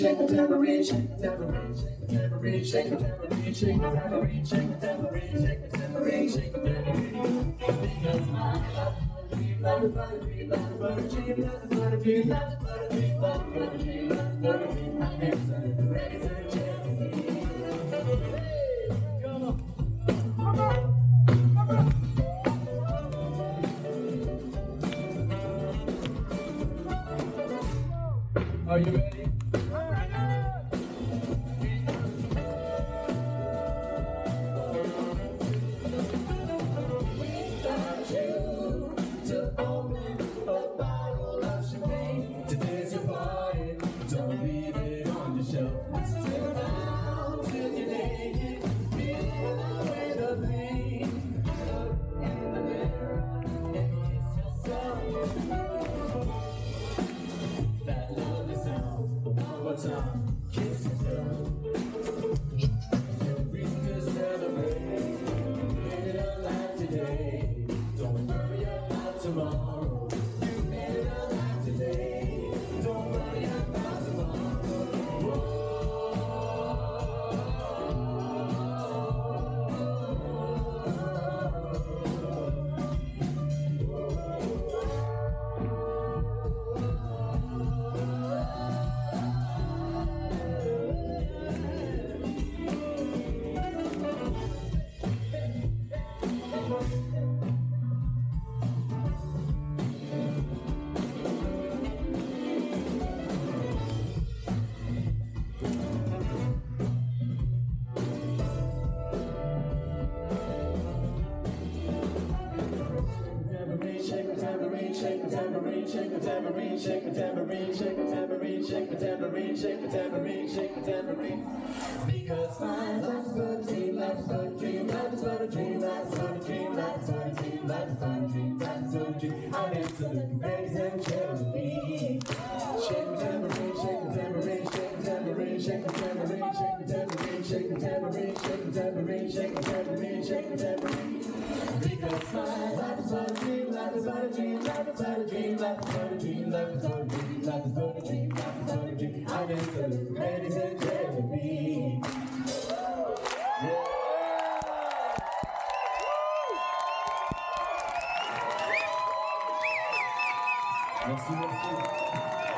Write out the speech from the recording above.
shake the tambourine, shake the tambourine, shake the tambourine, shake the tambourine, shake the tambourine, shake the tambourine, shake the tambourine, shake the tambourine. Because my life is but a dream, life is but a dream, life is but a dream, life is but a dream, life is but a dream, life is but a dream. I am ready to jam. Come on, come on, come on. Are you ready? Kiss yourself. Reason to celebrate. Made it alive today. Don't worry about tomorrow. You made it alive today. Don't worry about tomorrow. Shake the tambourine, shake the tambourine, shake the tambourine, shake the tambourine, shake the tambourine, shake the tambourine, shake the tambourine. Because my life is but a dream, life is but a dream, life is but a dream, life is but a dream, life is but a dream, life is but a dream, life is but a dream. I'm absolutely ready and cherry. Shake the tambourine, shake the tambourine, shake the tambourine, shake the tambourine, shake the tambourine, shake the tambourine, shake the tambourine, shake the tambourine, shake the tambourine. Because my life is but a dream, life is but a dream, life is but a dream, life is but a dream, life is but a dream, life is but a dream, life is but a dream. I'm absolutely ready to cherry. Merci, merci.